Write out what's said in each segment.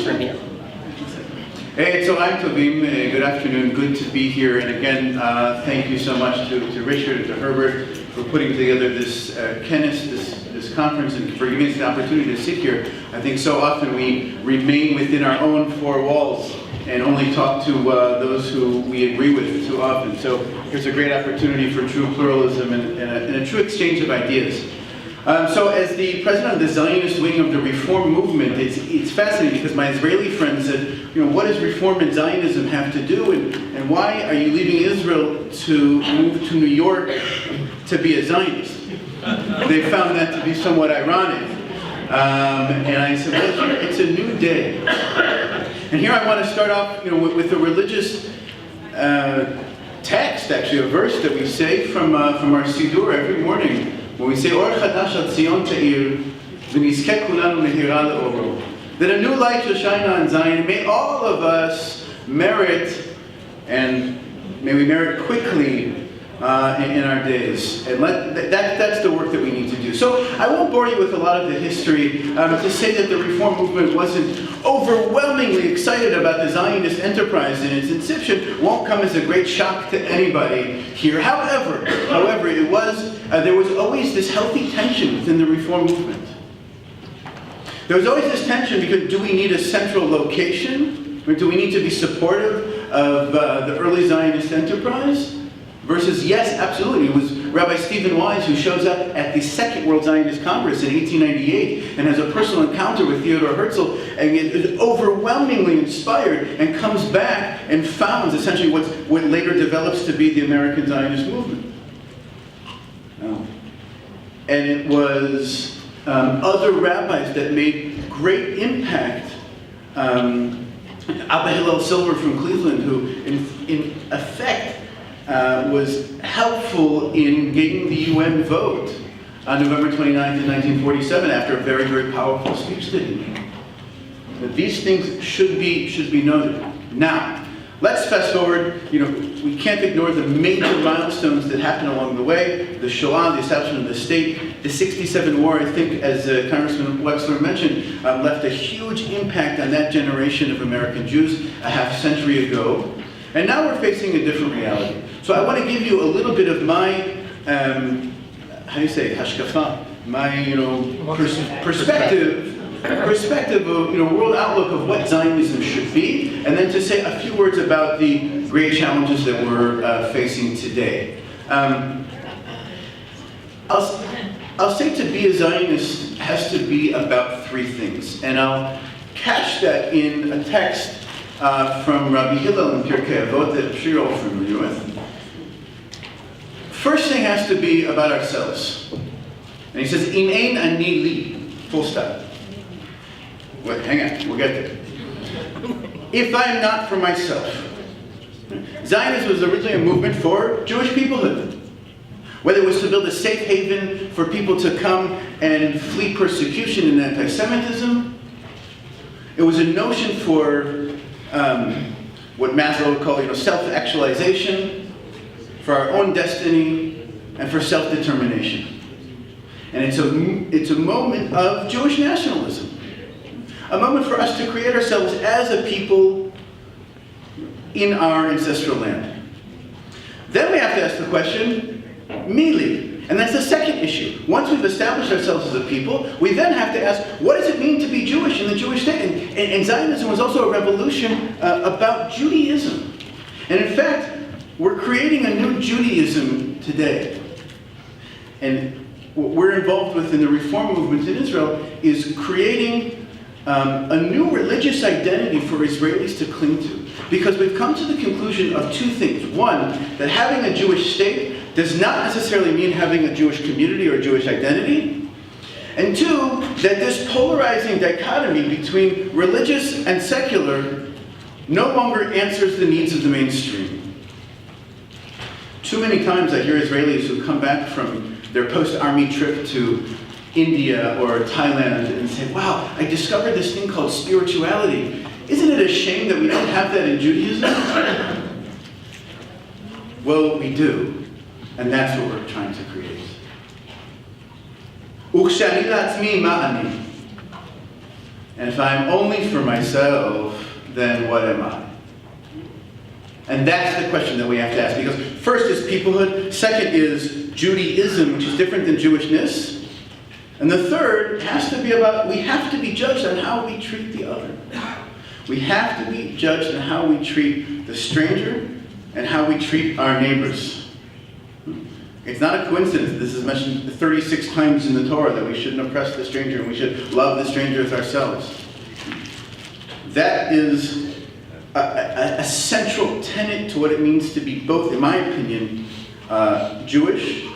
Premier. Hey, Tzorayim Tovim, good afternoon, good to be here. And again, thank you so much to Richard and to Herbert for putting together this this conference, and for giving us the opportunity to sit here. I think so often we remain within our own four walls and only talk to those who we agree with too often. So here's a great opportunity for true pluralism and a true exchange of ideas. So as the president of the Zionist wing of the Reform movement, it's fascinating because my Israeli friend said, what does Reform and Zionism have to do, and why are you leaving Israel to move to New York to be a Zionist? They found that to be somewhat ironic. And I said, well, here, it's a new day. And here I want to start off with a religious text, actually, a verse that we say from our Siddur every morning. When we say, Or Chadash Ad Zion Ta'ir, V'nizkeh Kulanu Nehira Le'oro, that a new light shall shine on Zion, may all of us merit, and may we merit quickly in our days. And that's the work that we need to do. So I won't bore you with a lot of the history to say that the Reform movement wasn't overwhelmingly excited about the Zionist enterprise and its inception won't come as a great shock to anybody here. However, it was there was always this healthy tension within the Reform movement. There was always this tension because do we need a central location? Or do we need to be supportive of the early Zionist enterprise? Versus, yes, absolutely. It was Rabbi Stephen Wise who shows up at the Second World Zionist Congress in 1898 and has a personal encounter with Theodor Herzl and is overwhelmingly inspired and comes back and founds essentially what later develops to be the American Zionist movement. And it was other rabbis that made great impact. Abba Hillel Silver from Cleveland, who in effect was helpful in getting the UN vote on November 29th, 1947, after a very, very powerful speech that he made. But these things should be noted. Now, let's fast forward. We can't ignore the major milestones that happened along the way: the Shoah, the establishment of the state, the '67 war. I think, as Congressman Wexler mentioned, left a huge impact on that generation of American Jews a half century ago. And now we're facing a different reality. So I want to give you a little bit of my, hashkafa, my perspective of, world outlook of what Zionism should be, and then to say a few words about the great challenges that we're facing today. I'll say to be a Zionist has to be about three things, and I'll catch that in a text from Rabbi Hillel in Pirkei Avot that I'm sure you're all familiar with. First thing has to be about ourselves. And he says, In ein ani li, full stop. Wait, hang on, we'll get there. If I am not for myself. Zionism was originally a movement for Jewish peoplehood. Whether it was to build a safe haven for people to come and flee persecution and anti-Semitism, it was a notion for what Maslow would call, self-actualization, for our own destiny, and for self-determination. And it's a moment of Jewish nationalism, a moment for us to create ourselves as a people in our ancestral land. Then we have to ask the question, Mili, and that's the second issue. Once we've established ourselves as a people, we then have to ask, what does it mean to be Jewish in the Jewish state? And Zionism was also a revolution about Judaism. And in fact, we're creating a new Judaism today. And what we're involved with in the Reform movement in Israel is creating a new religious identity for Israelis to cling to. Because we've come to the conclusion of two things. One, that having a Jewish state does not necessarily mean having a Jewish community or a Jewish identity. And two, that this polarizing dichotomy between religious and secular no longer answers the needs of the mainstream. Too many times I hear Israelis who come back from their post-army trip to India or Thailand and say, wow, I discovered this thing called spirituality. Isn't it a shame that we don't have that in Judaism? Well, we do. And that's what we're trying to create. And if I'm only for myself, then what am I? And that's the question that we have to ask. Because first is peoplehood. Second is Judaism, which is different than Jewishness. And the third has to be about, we have to be judged on how we treat the other. We have to be judged on how we treat the stranger and how we treat our neighbors. It's not a coincidence. This is mentioned 36 times in the Torah that we shouldn't oppress the stranger and we should love the stranger as ourselves. That is a central tenet to what it means to be both, in my opinion, Jewish,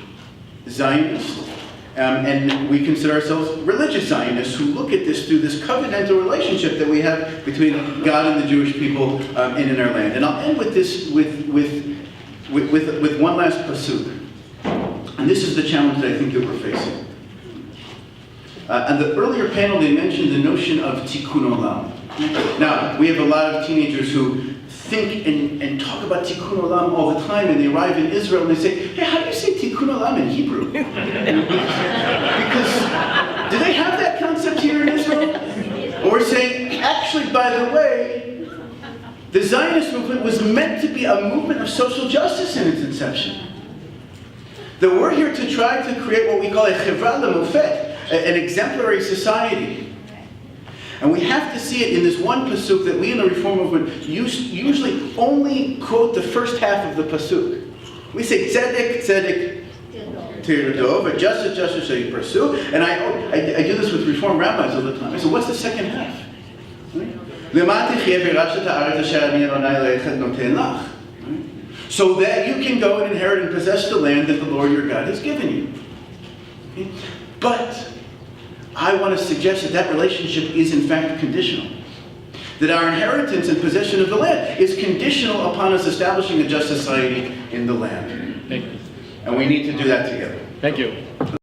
Zionist, and we consider ourselves religious Zionists who look at this through this covenantal relationship that we have between God and the Jewish people in our land. And I'll end with this, with one last pasuk. And this is the challenge that I think that we're facing. On the earlier panel, they mentioned the notion of tikkun olam. Now, we have a lot of teenagers who think and talk about tikkun olam all the time, and they arrive in Israel and they say, hey, how do you say tikkun olam in Hebrew? Because do they have that concept here in Israel? Or we're saying, actually, by the way, the Zionist movement was meant to be a movement of social justice in its inception. That we're here to try to create what we call a chevra lemofet, an exemplary society. And we have to see it in this one pasuk that we in the Reform movement usually only quote the first half of the pasuk. We say tzedek, tzedek, tiradov, or justice, justice shall you pursue. And I do this with Reform rabbis all the time. I say, what's the second half? So that you can go and inherit and possess the land that the Lord your God has given you. Okay? But I want to suggest that that relationship is in fact conditional. That our inheritance and possession of the land is conditional upon us establishing a just society in the land. Thank you. And we need to do that together. Thank you.